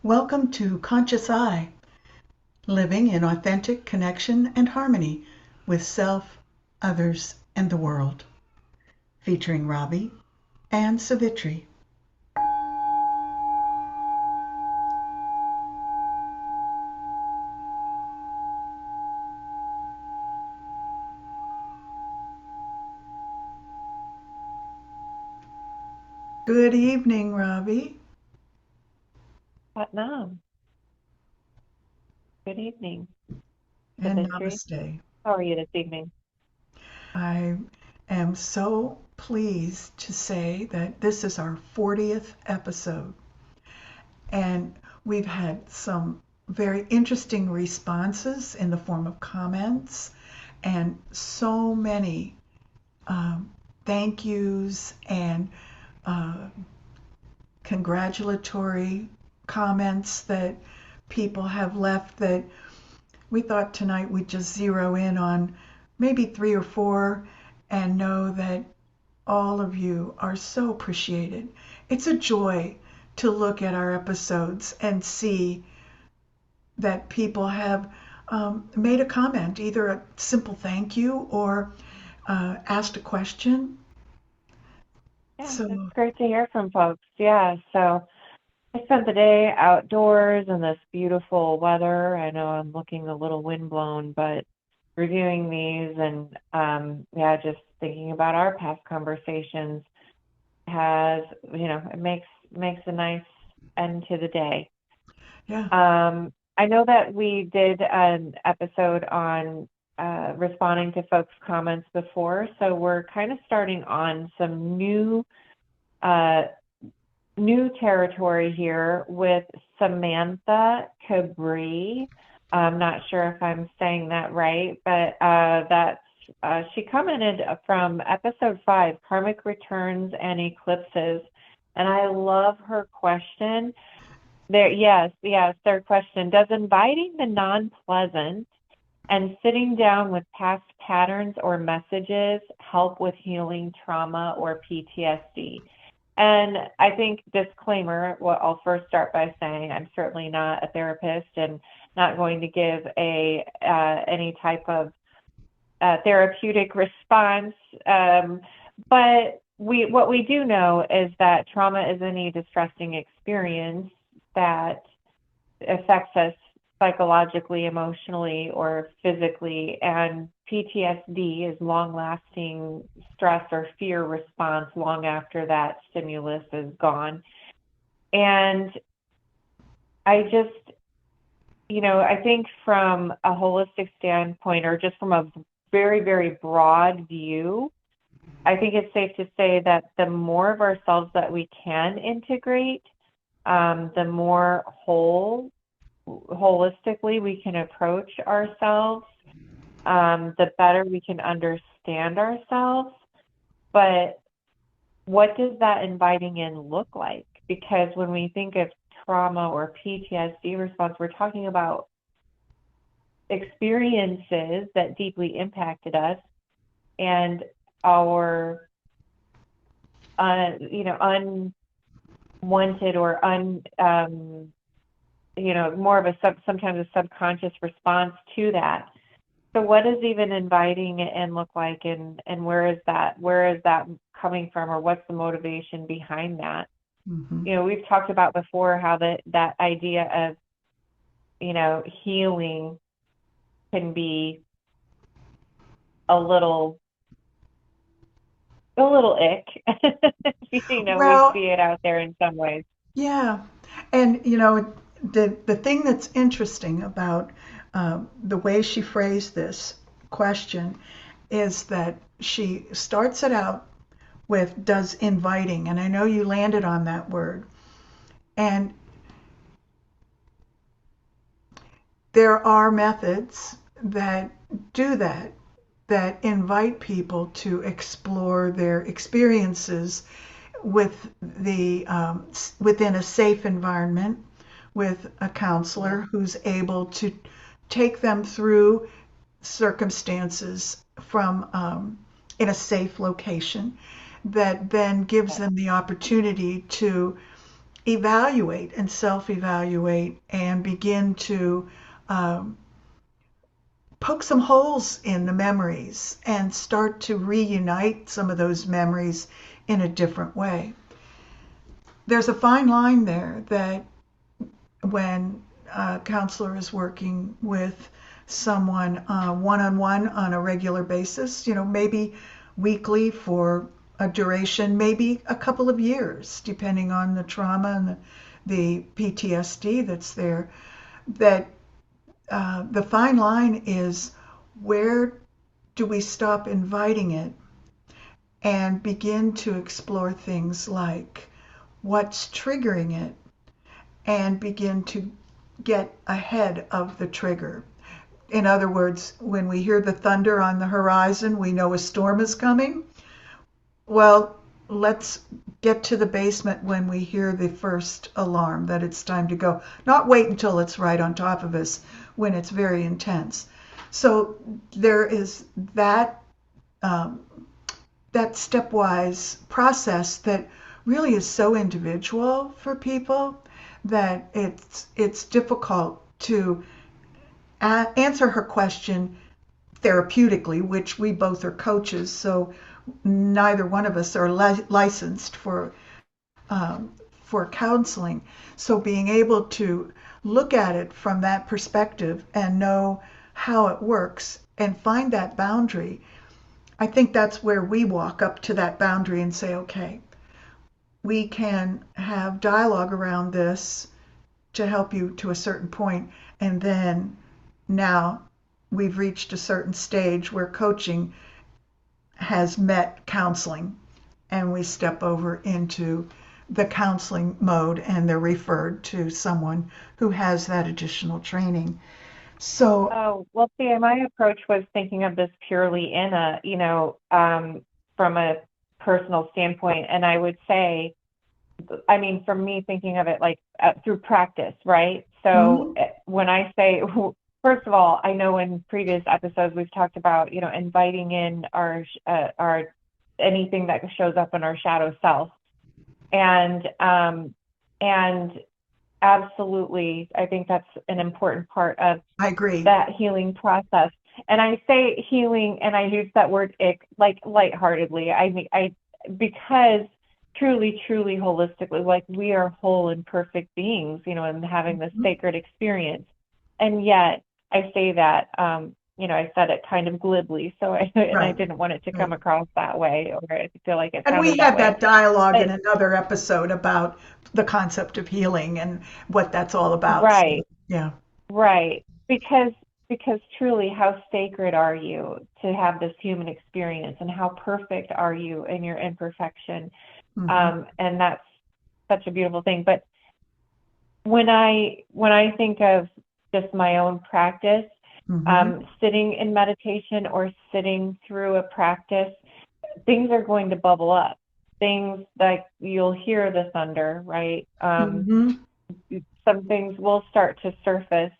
Welcome to Conscious I, living in authentic connection and harmony with self, others, and the world. Featuring Ravi and Savitri. Good evening, Ravi. Vietnam. Good evening, And Savitri. namaste. How are you this evening? I am so pleased to say that this is our 40th episode, and we've had some very interesting responses in the form of comments and so many um, thank yous and uh, congratulatory comments that people have left, that we thought tonight we'd just zero in on maybe three or four and know that all of you are so appreciated. It's a joy to look at our episodes and see that people have made a comment, either a simple thank you or asked a question. Yeah, it's So, great to hear from folks. Yeah, so I spent the day outdoors in this beautiful weather. I know I'm looking a little windblown, but reviewing these and yeah, just thinking about our past conversations has, it makes a nice end to the day. yeah. I know that we did an episode on responding to folks' comments before, so we're kind of starting on some uh, new territory here with Samantha Cabri. I'm not sure if I'm saying that right, but that's she commented from episode 5, Karmic Returns and Eclipses, and I love her question. Yes, third question. Does inviting the non-pleasant and sitting down with past patterns or messages help with healing trauma or PTSD? And I think disclaimer, well, I'll first start by saying I'm certainly not a therapist and not going to give a any type of therapeutic response. But what we do know is that trauma is any distressing experience that affects us psychologically, emotionally, or physically. And PTSD is long lasting stress or fear response long after that stimulus is gone. And I just, I think from a holistic standpoint, or just from a very, very broad view, I think it's safe to say that the more of ourselves that we can integrate, the more holistically we can approach ourselves, the better we can understand ourselves. But what does that inviting in look like? Because when we think of trauma or PTSD response, we're talking about experiences that deeply impacted us and our, unwanted or more of a sometimes a subconscious response to that. So what does even inviting it in look like, and where is that coming from, or what's the motivation behind that? Mm-hmm. We've talked about before how that idea of, healing can be a little ick. We Well, see it out there in some ways. yeah. And, the thing that's interesting about the way she phrased this question is that she starts it out with does inviting, and I know you landed on that word. And there are methods that do that, that invite people to explore their experiences with within a safe environment with a counselor who's able to take them through circumstances from in a safe location that then gives them the opportunity to evaluate and self-evaluate and begin to um, poke some holes in the memories and start to reunite some of those memories in a different way. There's a fine line there that when a counselor is working with someone one-on-one on a regular basis, maybe weekly for a duration, maybe a couple of years, depending on the trauma and the PTSD that's there, that the fine line is, where do we stop inviting it and begin to explore things like what's triggering it and begin to get ahead of the trigger. In other words, when we hear the thunder on the horizon, we know a storm is coming. Well, let's get to the basement when we hear the first alarm that it's time to go. Not wait until it's right on top of us when it's very intense. So there is um, that stepwise process that really is so individual for people that it's difficult to answer her question therapeutically, which we both are coaches, so neither one of us are licensed for counseling. So being able to look at it from that perspective and know how it works and find that boundary, I think that's where we walk up to that boundary and say, okay, we can have dialogue around this to help you to a certain point, and then now we've reached a certain stage where coaching has met counseling, and we step over into the counseling mode and they're referred to someone who has that additional training. So, Oh, well, see, my approach was thinking of this purely in a, from a personal standpoint. And I would say, I mean, for me, thinking of it like through practice, right? So mhm, when I say, first of all, I know in previous episodes we've talked about, inviting in our anything that shows up in our shadow self, and absolutely, I think that's an important part of I agree. that healing process. And I say healing, and I use that word like lightheartedly. I mean, because truly, truly holistically, like we are whole and perfect beings, and having this Mhm, sacred experience. And yet, I say that, I said it kind of glibly, so and I right, didn't want it to come right. across that way, or I feel like it And we sounded that had way. that dialogue in But another episode about the concept of healing and what that's all about. So, right, yeah. right. Because truly, how sacred are you to have this human experience, and how perfect are you in your imperfection? Hmm. And that's such a beautiful thing. But when I think of just my own practice, Hmm. sitting in meditation or sitting through a practice, things are going to bubble up. Things like you'll hear the thunder, right? Hmm. Some things will start to surface.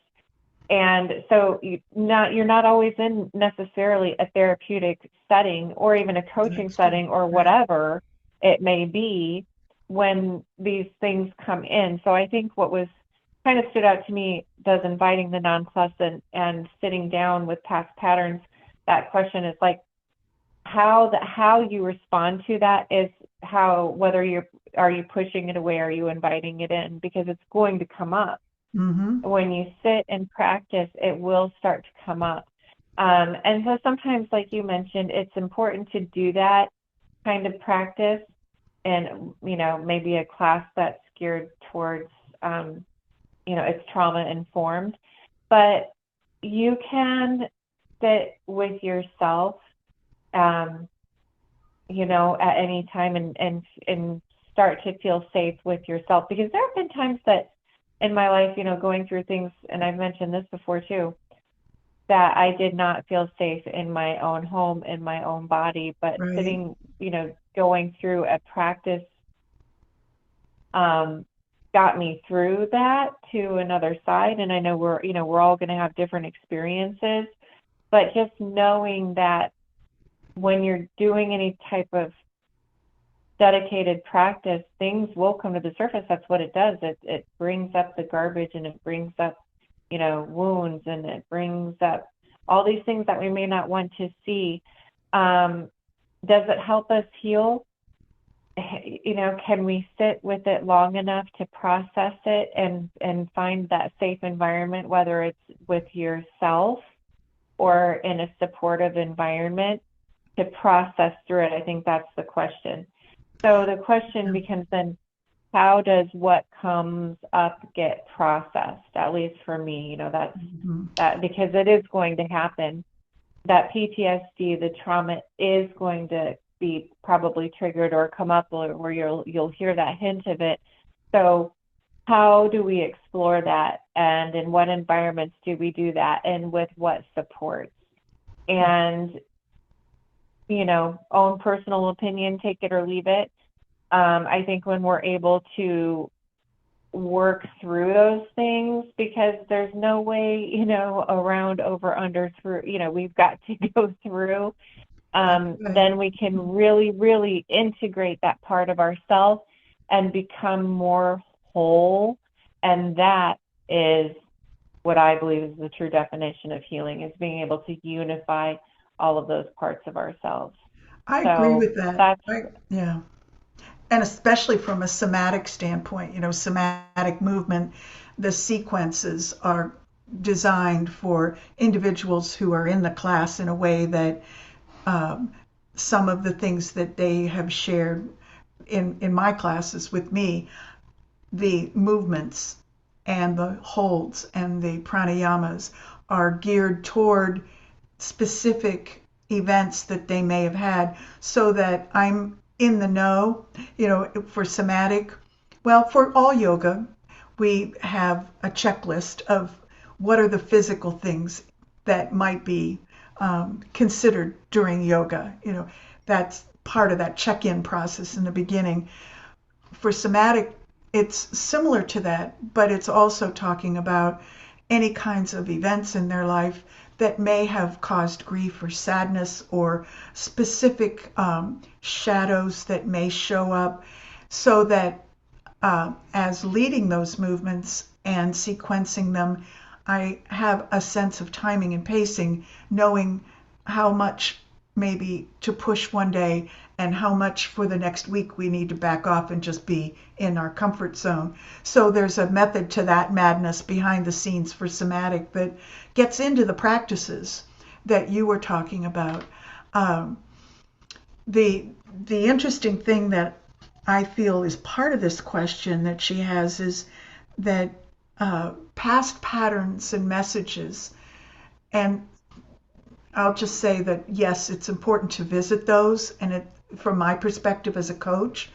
And so you're not always in necessarily a therapeutic setting or even a coaching That's true. setting or Right. whatever it may be when these things come in. So I think what was kind of stood out to me does inviting the non-pleasant and sitting down with past patterns. That question is like how you respond to that is how, whether are you pushing it away, are you inviting it in, because it's going to come up Hmm. when you sit and practice, it will start to come up. And so sometimes, like you mentioned, it's important to do that kind of practice and, maybe a class that's geared towards, it's trauma informed. But you can sit with yourself, um, at any time and start to feel safe with yourself. Because there have been times that in my life, going through things, and I've mentioned this before too, that I did not feel safe in my own home, in my own body, but Right. sitting, going through a practice, um, got me through that to another side. And I know we're all going to have different experiences, but just knowing that when you're doing any type of dedicated practice, things will come to the surface. That's what it does. It brings up the garbage, and it brings up, wounds, and it brings up all these things that we may not want to see. Does it help us heal? Can we sit with it long enough to process it and find that safe environment, whether it's with yourself or in a supportive environment, to process through it? I think that's the question. So the question becomes then, how does what comes up get processed? At least for me, that's that, because it is going to happen. That PTSD, the trauma, is going to be probably triggered or come up, or you'll hear that hint of it. So how do we explore that, and in what environments do we do that, and with what supports? And own personal opinion, take it or leave it. I think when we're able to work through those things, because there's no way, around, over, under, through, we've got to go through, then we can really, really integrate that part of ourselves and become more whole. And that is what I believe is the true definition of healing, is being able to unify all of those parts of ourselves. I agree with that. Yeah. And especially from a somatic standpoint, somatic movement, the sequences are designed for individuals who are in the class in a way that some of the things that they have shared in my classes with me, the movements and the holds and the pranayamas are geared toward specific events that they may have had, so that I'm in the know. For somatic, well, for all yoga, we have a checklist of what are the physical things that might be considered during yoga. That's part of that check-in process in the beginning. For somatic, it's similar to that, but it's also talking about any kinds of events in their life that may have caused grief or sadness, or specific shadows that may show up, so that as leading those movements and sequencing them, I have a sense of timing and pacing, knowing how much maybe to push one day and how much for the next week we need to back off and just be in our comfort zone. So there's a method to that madness behind the scenes for somatic that gets into the practices that you were talking about. The interesting thing that I feel is part of this question that she has is that past patterns and messages, and I'll just say that yes, it's important to visit those, and from my perspective as a coach,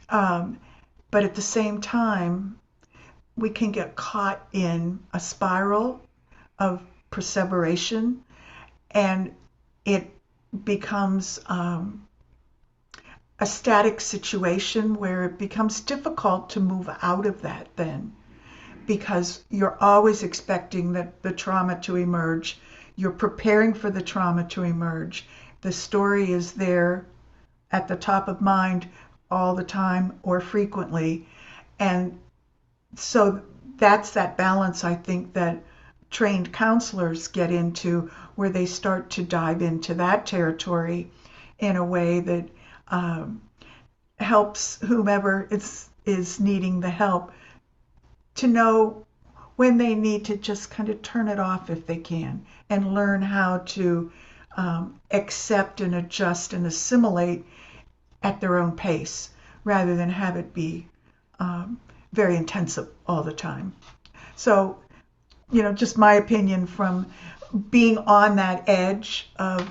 but at the same time, we can get caught in a spiral of perseveration, and it becomes a static situation where it becomes difficult to move out of that then, because you're always expecting the trauma to emerge. You're preparing for the trauma to emerge. The story is there at the top of mind all the time or frequently. And so that's that balance, I think, that trained counselors get into, where they start to dive into that territory in a way that helps whomever is needing the help to know when they need to just kind of turn it off if they can, and learn how to accept and adjust and assimilate at their own pace, rather than have it be very intensive all the time. So, just my opinion from being on that edge of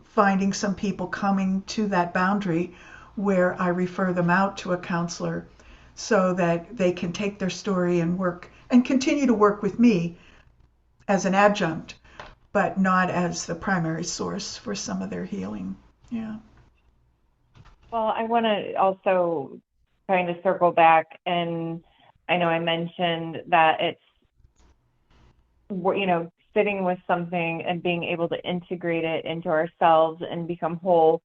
finding some people coming to that boundary where I refer them out to a counselor so that they can take their story and work and continue to work with me as an adjunct, but not as the primary source for some of their healing. Yeah. Well, I want to also kind of circle back, and I know I mentioned that it's, sitting with something and being able to integrate it into ourselves and become whole.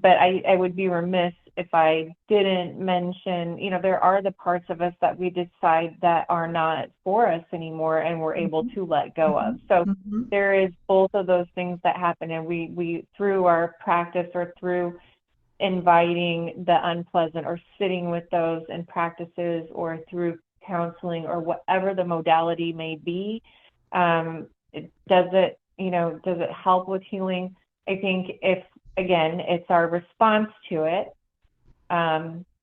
But I would be remiss if I didn't mention, there are the parts of us that we decide that are not for us anymore and we're able to let go of. So there is both of those things that happen, and we through our practice or through inviting the unpleasant or sitting with those in practices or through counseling or whatever the modality may be, does it help with healing? I think again, it's our response to it.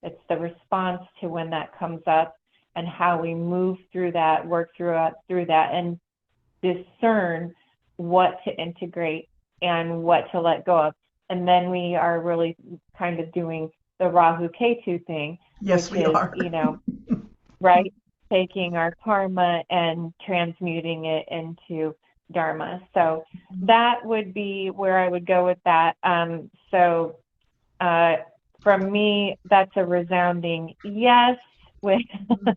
It's the response to when that comes up and how we move through that, work through that, and discern what to integrate and what to let go of. And then we are really kind of doing the Rahu Ketu thing, yes, which we are. right? Taking our karma and transmuting it into dharma. So that would be where I would go with that. From me, that's a resounding yes. But yes.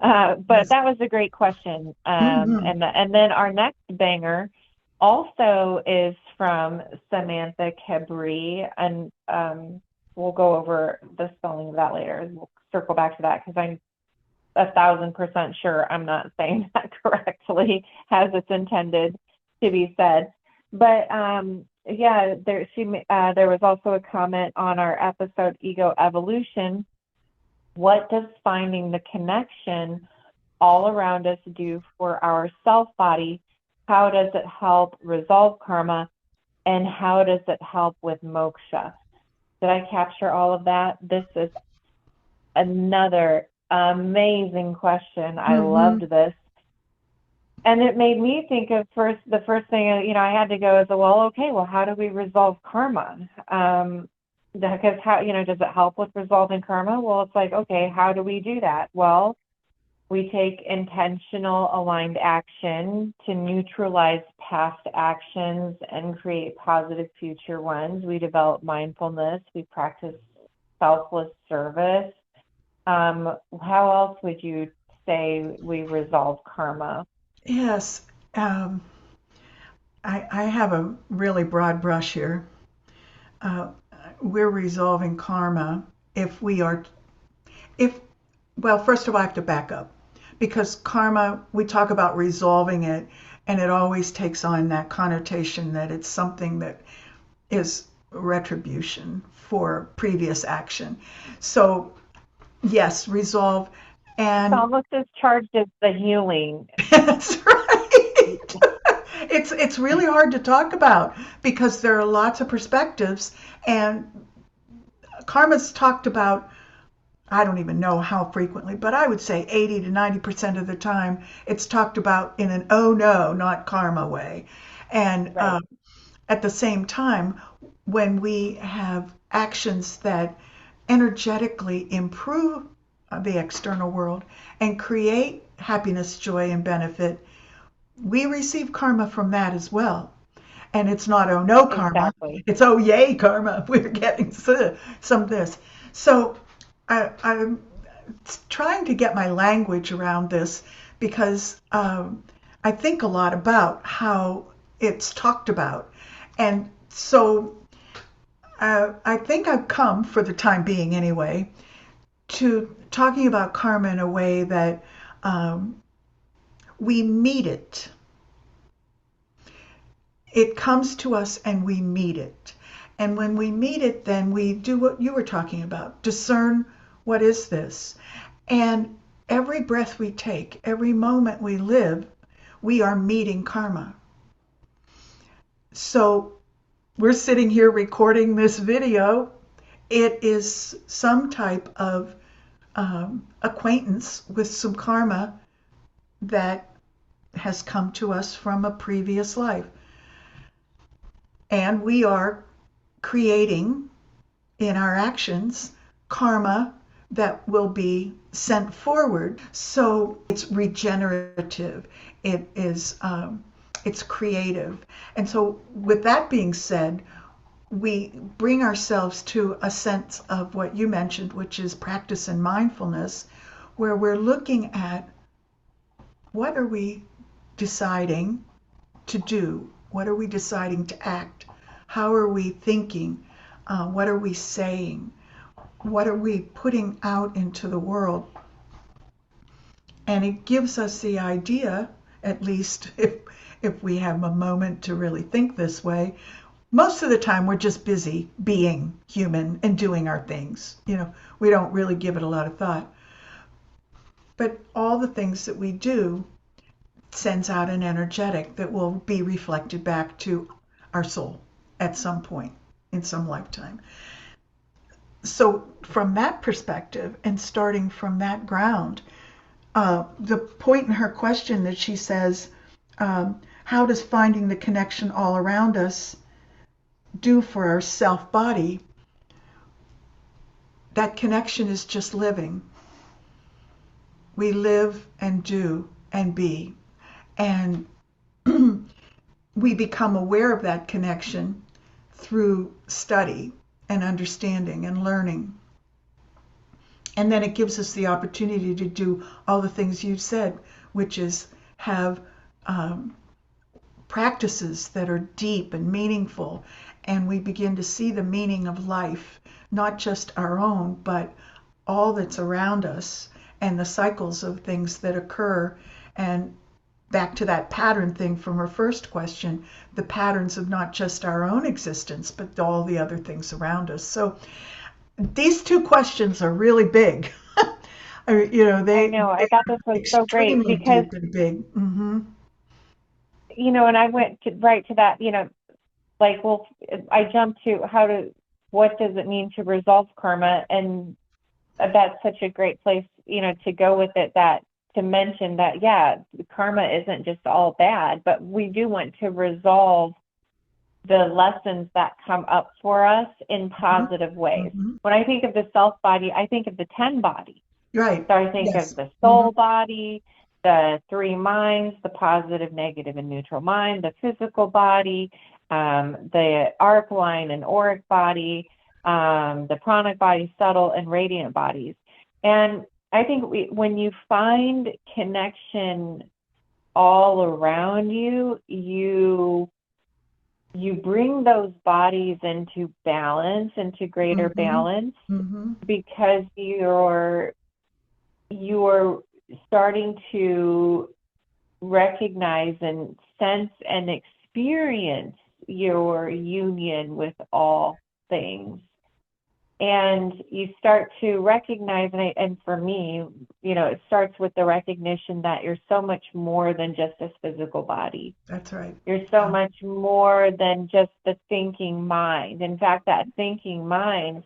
That was a great question. And then our next banger also is from Samantha Kebri, and we'll go over the spelling of that later. We'll circle back to that because I'm 1,000% sure I'm not saying that correctly as it's intended to be said. But there was also a comment on our episode Ego Evolution. What does finding the connection all around us do for our self body? How does it help resolve karma? And how does it help with moksha? Did I capture all of that? This is another amazing question. I loved this. And it made me think of the first thing, I had to go is, well, how do we resolve karma? Because how, does it help with resolving karma? Well, it's like, okay, how do we do that? Well, we take intentional aligned action to neutralize past actions and create positive future ones. We develop mindfulness. We practice selfless service. How else would you say we resolve karma? Yes. I have a really broad brush here. We're resolving karma first of all, I have to back up, because karma, we talk about resolving it, and it always takes on that connotation that it's something that is retribution for previous action. So yes, resolve. And it's almost as charged as the healing. That's right. It's really hard to talk about because there are lots of perspectives, and karma's talked about, I don't even know how frequently, but I would say 80 to 90% of the time it's talked about in an oh no, not karma way. And Right. At the same time, when we have actions that energetically improve the external world and create happiness, joy, and benefit, we receive karma from that as well. And it's not oh no karma, Exactly. it's oh yay karma. We're getting some of this. So I'm trying to get my language around this because I think a lot about how it's talked about. And so I think I've come, for the time being anyway, to talking about karma in a way that we meet it. It comes to us and we meet it. And when we meet it, then we do what you were talking about, discern what is this. And every breath we take, every moment we live, we are meeting karma. So we're sitting here recording this video. It is some type of acquaintance with some karma that has come to us from a previous life. And we are creating in our actions karma that will be sent forward. So it's regenerative. It's creative. And so with that being said, we bring ourselves to a sense of what you mentioned, which is practice and mindfulness, where we're looking at what are we deciding to do? What are we deciding to act? How are we thinking? What are we saying? what are we putting out into the world? And it gives us the idea, at least if we have a moment to really think this way, most of the time we're just busy being human and doing our things. We don't really give it a lot of thought. But all the things that we do sends out an energetic that will be reflected back to our soul at some point in some lifetime. So from that perspective and starting from that ground, the point in her question that she says, how does finding the connection all around us do for our self body? That connection is just living. We live and do and be. And we become aware of that connection through study and understanding and learning. And then it gives us the opportunity to do all the things you said, which is have practices that are deep and meaningful. And we begin to see the meaning of life, not just our own, but all that's around us and the cycles of things that occur. And back to that pattern thing from her first question, the patterns of not just our own existence, but all the other things around us. So these two questions are really big. I know. I thought this was so great extremely because, deep and big. and I went right to that, like, well, I jumped to what does it mean to resolve karma? And that's such a great place, to go with it, that to mention that, yeah, karma isn't just all bad, but we do want to resolve the lessons that come up for us in positive ways. When I think of the self body, I think of the 10 body. Right. So I think of the soul body, the 3 minds, the positive, negative, and neutral mind, the physical body, the arc line and auric body, the pranic body, subtle and radiant bodies. And I think when you find connection all around you, you bring those bodies into balance, into greater balance, because you're starting to recognize and sense and experience your union with all things. And you start to recognize, and for me, it starts with the recognition that you're so much more than just this physical body. That's right. You're so much more than just the thinking mind. In fact, that thinking mind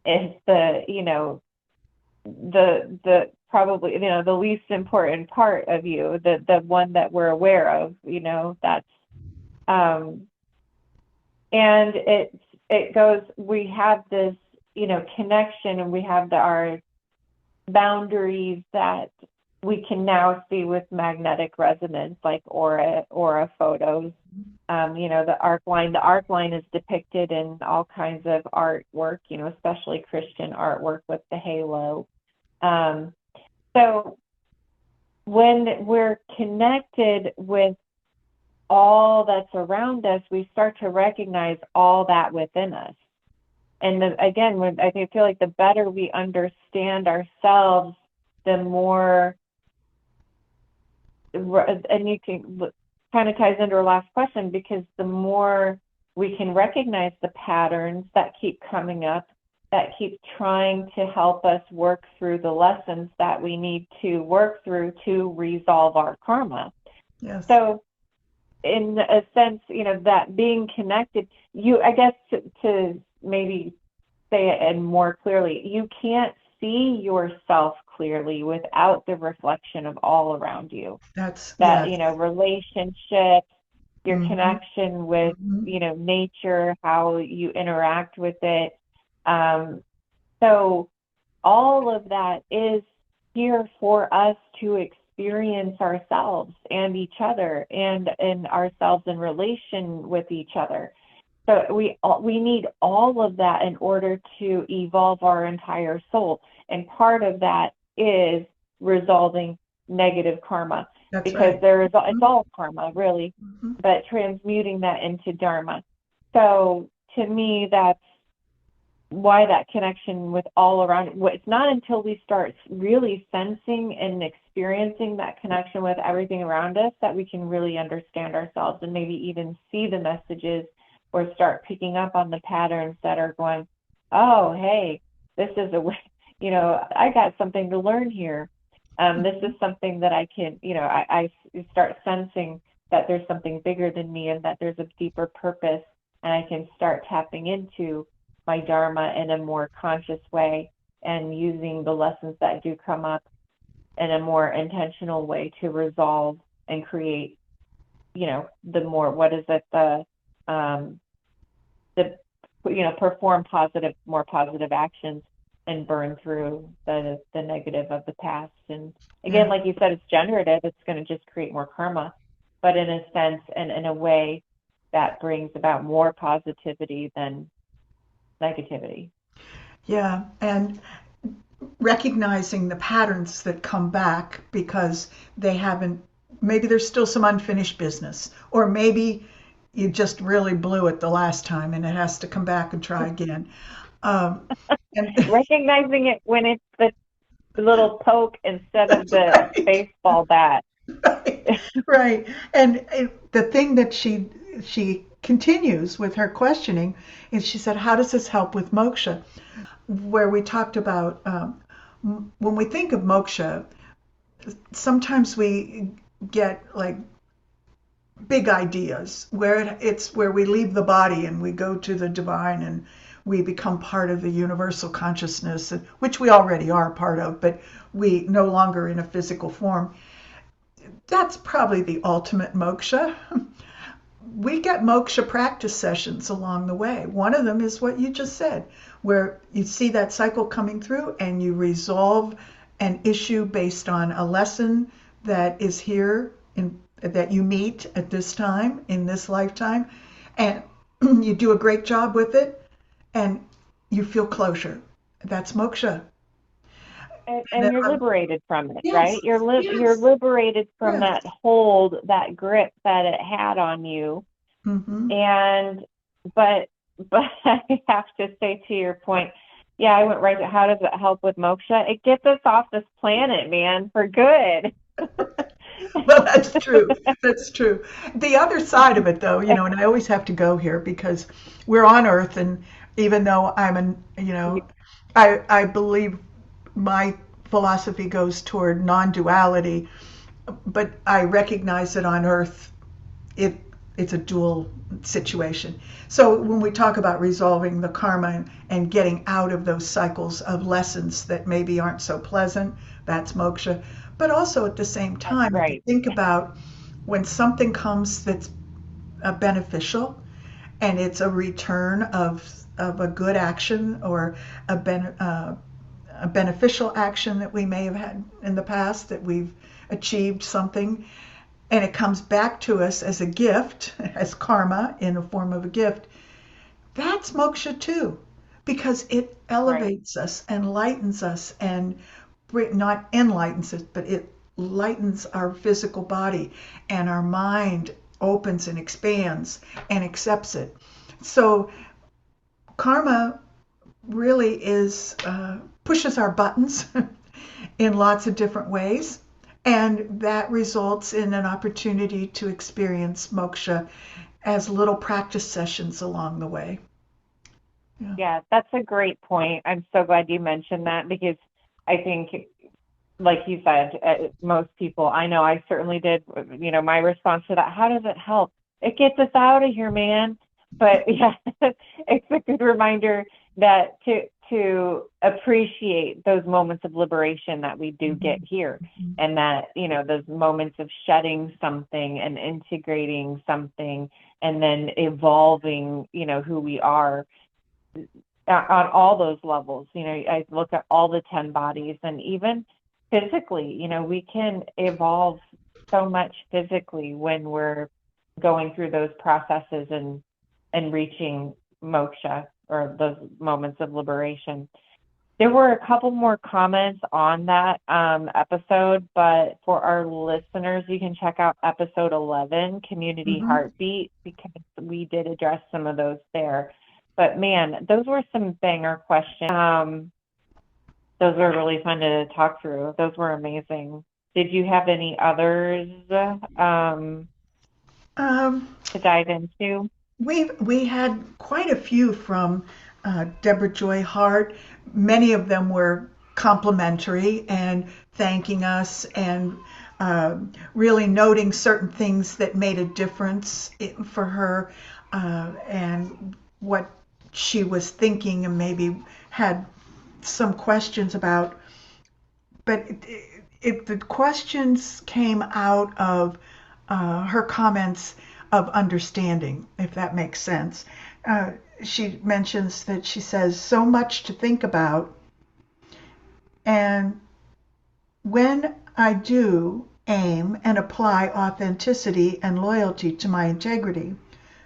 is the probably, the least important part of you, the one that we're aware of, that's, and it goes, we have this, connection, and we have our boundaries that we can now see with magnetic resonance, like aura photos. The arc line is depicted in all kinds of artwork, especially Christian artwork with the halo. So when we're connected with all that's around us, we start to recognize all that within us. And again, I feel like the better we understand ourselves, the more, and you can kind of ties into our last question, because the more we can recognize the patterns that keep coming up, that keep trying to help us work through the lessons that we need to work through to resolve our karma. Yes. So in a sense, that being connected, I guess to maybe say it and more clearly, you can't see yourself clearly without the reflection of all around you. Relationships, your connection with, nature, how you interact with it. So all of that is here for us to experience ourselves and each other, and ourselves in relation with each other. So we need all of that in order to evolve our entire soul. And part of that is resolving negative karma. That's because right. it's all karma, really, but transmuting that into dharma. So to me, that's why that connection with all around. It's not until we start really sensing and experiencing that connection with everything around us that we can really understand ourselves and maybe even see the messages or start picking up on the patterns that are going, oh, hey, this is a way, I got something to learn here. This is something that I can, I start sensing that there's something bigger than me and that there's a deeper purpose, and I can start tapping into my dharma in a more conscious way and using the lessons that do come up in a more intentional way to resolve and create, the more, what is it, um, the, perform more positive actions and burn through the negative of the past. And again, Yeah. like you said, it's generative. It's going to just create more karma, but in a sense and in a way that brings about more positivity than negativity. Yeah. And recognizing the patterns that come back because they haven't, maybe there's still some unfinished business, or maybe you just really blew it the last time and it has to come back and try again. Um, and Recognizing it when it's the little poke instead of the right, baseball bat. right, right. And the thing that she continues with her questioning is she said, "How does this help with moksha?" Where we talked about when we think of moksha, sometimes we get like big ideas where it's where we leave the body and we go to the divine and we become part of the universal consciousness, which we already are part of, but we no longer in a physical form. That's probably the ultimate moksha. We get moksha practice sessions along the way. One of them is what you just said, where you see that cycle coming through and you resolve an issue based on a lesson that is here in that you meet at this time in this lifetime, and you do a great job with it and you feel closure. That's moksha. And And you're liberated from it, yes, right? You're yes, liberated from yes. that hold, that grip that it had on you. Mm-hmm. And but I have to say, to your point, yeah, I went right to how does it help with moksha? It gets us off this planet, man, for good. Well, that's true. That's true. The other side of it, though, and I always have to go here because we're on Earth, and even though I believe my philosophy goes toward non-duality, but I recognize that on Earth it it's a dual situation. So when we talk about resolving the karma and getting out of those cycles of lessons that maybe aren't so pleasant, that's moksha. But also at the same That's time, if you right. think about when something comes that's beneficial and it's a return of a good action or a beneficial action that we may have had in the past, that we've achieved something, and it comes back to us as a gift, as karma in the form of a gift, that's moksha too, because it Right. elevates us and lightens us and not enlightens us, but it lightens our physical body, and our mind opens and expands and accepts it. So karma really is pushes our buttons in lots of different ways. And that results in an opportunity to experience moksha as little practice sessions along the way. Yeah. Yeah, that's a great point. I'm so glad you mentioned that because I think, like you said, most people, I know I certainly did, my response to that, how does it help? It gets us out of here, man. But yeah, it's a good reminder that to appreciate those moments of liberation that we do get here, and that, those moments of shedding something and integrating something and then evolving, who we are on all those levels. I look at all the 10 bodies, and even physically, we can evolve so much physically when we're going through those processes and reaching moksha, or those moments of liberation. There were a couple more comments on that episode, but for our listeners, you can check out episode 11, Community Mm-hmm. Heartbeat, because we did address some of those there. But man, those were some banger questions. Those were really fun to talk through. Those were amazing. Did you have any others to dive into? We had quite a few from Deborah Joy Hart. Many of them were complimentary and thanking us and really noting certain things that made a difference for her and what she was thinking and maybe had some questions about. But if the questions came out of her comments of understanding, if that makes sense. She mentions that she says so much to think about, and when I do aim and apply authenticity and loyalty to my integrity,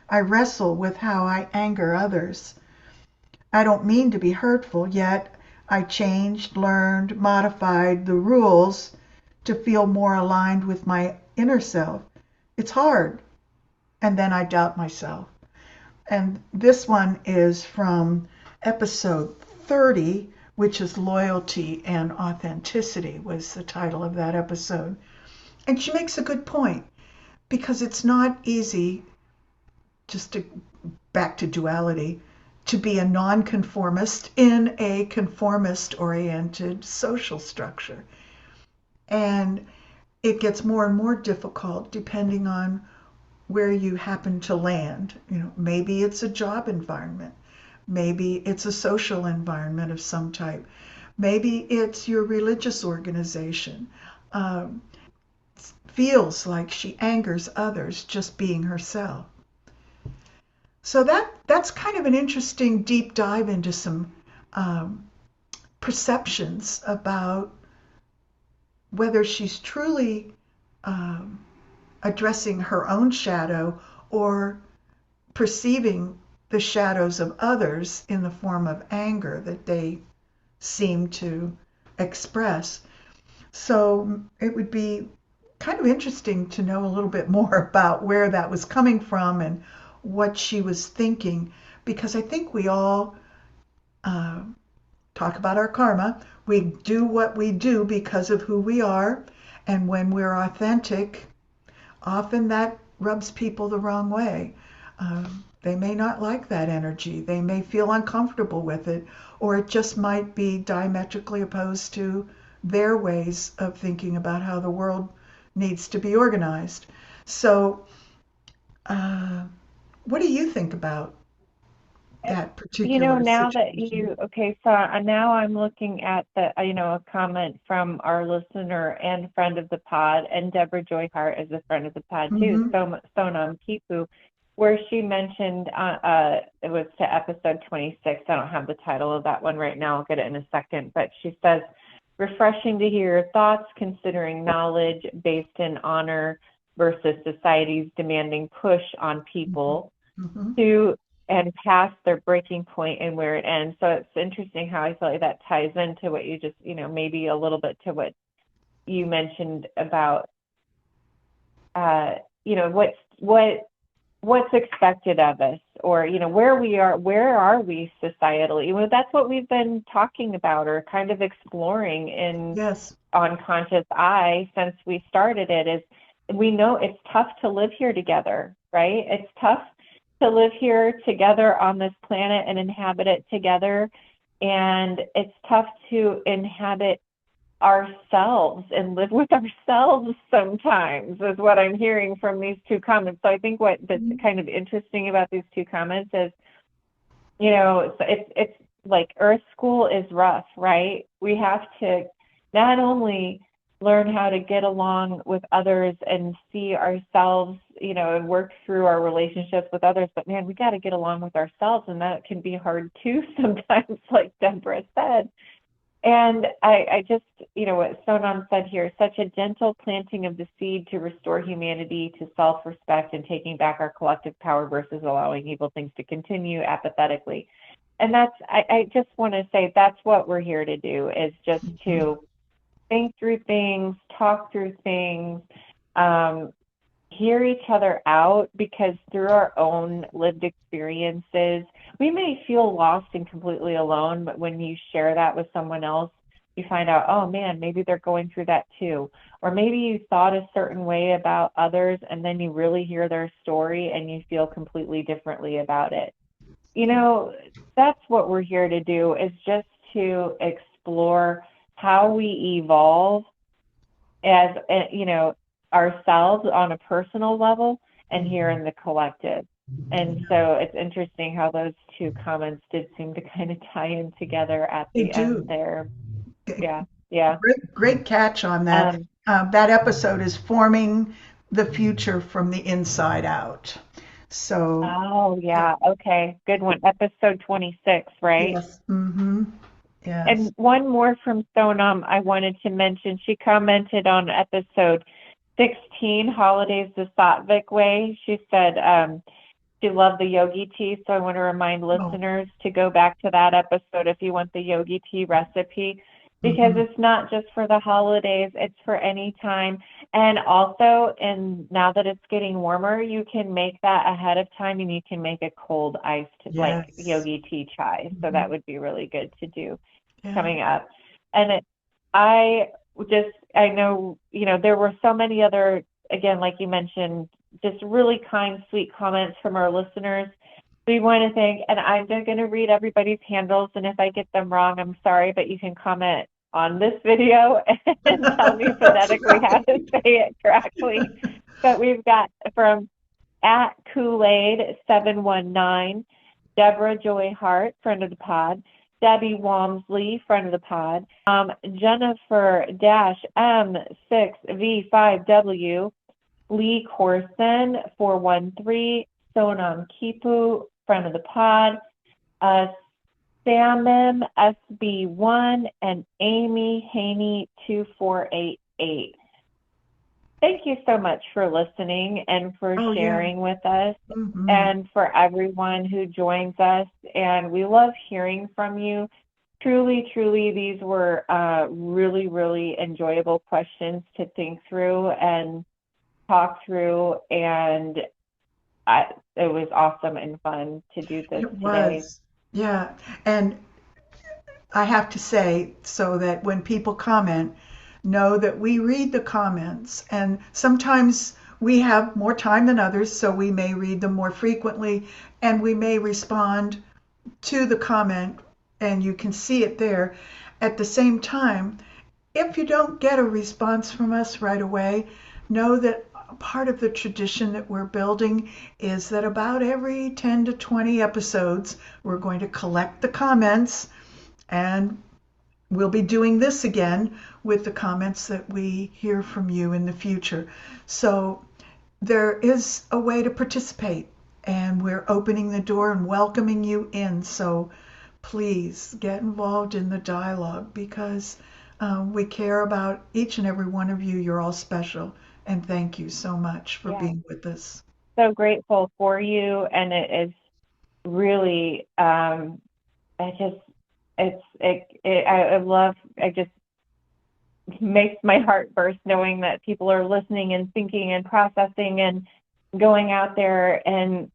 I wrestle with how I anger others. I don't mean to be hurtful, yet I changed, learned, modified the rules to feel more aligned with my inner self. It's hard, and then I doubt myself. And this one is from episode 30, which is Loyalty and Authenticity, was the title of that episode. And she makes a good point because it's not easy, just to back to duality, to be a nonconformist in a conformist oriented social structure. And it gets more and more difficult depending on where you happen to land. Maybe it's a job environment. Maybe it's a social environment of some type. Maybe it's your religious organization. Feels like she angers others just being herself. So that's kind of an interesting deep dive into some perceptions about whether she's truly addressing her own shadow or perceiving the shadows of others in the form of anger that they seem to express. So it would be kind of interesting to know a little bit more about where that was coming from and what she was thinking, because I think we all talk about our karma. We do what we do because of who we are, and when we're authentic, often that rubs people the wrong way. They may not like that energy. They may feel uncomfortable with it, or it just might be diametrically opposed to their ways of thinking about how the world needs to be organized. So, what do you think about that particular Now that situation? so now I'm looking at a comment from our listener and friend of the pod, and Deborah Joy Hart is a friend of the pod too, Mm-hmm. Sonam Kipu, where she mentioned, it was to episode 26. I don't have the title of that one right now. I'll get it in a second. But she says, refreshing to hear your thoughts, considering knowledge based in honor versus society's demanding push on people Mm-hmm. to and past their breaking point and where it ends. So it's interesting how I feel like that ties into what you just, maybe a little bit to what you mentioned about, what's expected of us, or where are we societally. That's what we've been talking about or kind of exploring in Yes. on Conscious Eye since we started it. Is we know it's tough to live here together, right? It's tough to live here together on this planet and inhabit it together, and it's tough to inhabit ourselves and live with ourselves sometimes, is what I'm hearing from these two comments. So I think that's kind of interesting about these two comments is, it's like Earth School is rough, right? We have to not only learn how to get along with others and see ourselves, and work through our relationships with others, but man, we got to get along with ourselves, and that can be hard too sometimes, like Deborah said. And I just, what Sonam said here, such a gentle planting of the seed to restore humanity to self-respect and taking back our collective power versus allowing evil things to continue apathetically. And I just want to say that's what we're here to do, is just to think through things, talk through things, hear each other out, because through our own lived experiences, we may feel lost and completely alone, but when you share that with someone else, you find out, oh man, maybe they're going through that too. Or maybe you thought a certain way about others, and then you really hear their story and you feel completely differently about it. You know, that's what we're here to do, is just to explore how we evolve as, ourselves on a personal level and here in the collective. And so it's interesting how those two comments did seem to kind of tie in together at They the end do. there. Yeah, yeah. Great catch on that. Um, That episode is forming the future from the inside out. So, oh, yeah, yeah. Okay. Good one. Episode 26, right? yes, mm-hmm, yes. And one more from Sonam I wanted to mention. She commented on episode 16, Holidays the Sattvic Way. She said she loved the yogi tea. So I want to remind Oh, listeners to go back to that episode if you want the yogi tea recipe, because mm-hmm, it's not just for the holidays, it's for any time. And also, and now that it's getting warmer, you can make that ahead of time, and you can make a cold iced like yes. yogi tea chai. So Mm-hmm, that would be really good to do yeah. coming up. And I I know, there were so many other, again, like you mentioned, just really kind, sweet comments from our listeners. We want to thank, and I'm just going to read everybody's handles, and if I get them wrong, I'm sorry, but you can comment on this video and tell me That's phonetically how to right. say it correctly. But we've got from at Kool-Aid 719, Deborah Joy Hart, friend of the pod, Debbie Walmsley, friend of the pod, Jennifer M6V5W, Lee Corson 413, Sonam Kipu, friend of the pod, uh, Samim SB1, and Amy Haney 2488. Thank you so much for listening and for Oh, yeah. sharing with us, Mm-hmm. and for everyone who joins us. And we love hearing from you. Truly, truly, these were really, really enjoyable questions to think through and talk through. And it was awesome and fun to do this It today. was. Yeah. And I have to say, so that when people comment, know that we read the comments, and sometimes we have more time than others, so we may read them more frequently, and we may respond to the comment, and you can see it there. At the same time, if you don't get a response from us right away, know that part of the tradition that we're building is that about every 10 to 20 episodes, we're going to collect the comments, and we'll be doing this again with the comments that we hear from you in the future. So there is a way to participate, and we're opening the door and welcoming you in. So please get involved in the dialogue, because we care about each and every one of you. You're all special. And thank you so much for Yeah, being with us. so grateful for you. And it is really, I just, I love, I just makes my heart burst knowing that people are listening and thinking and processing and going out there and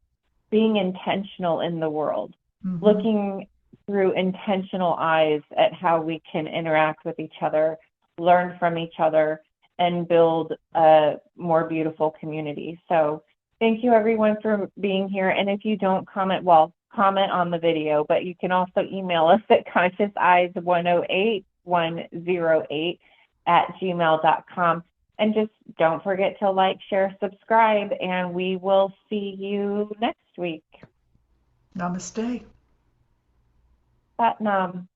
being intentional in the world, Mm-hmm. looking through intentional eyes at how we can interact with each other, learn from each other, and build a more beautiful community. So thank you everyone for being here. And if you don't comment, well, comment on the video, but you can also email us at consciouseyes108108 at gmail.com. And just don't forget to like, share, subscribe, and we will see you next week. Namaste. Satnam.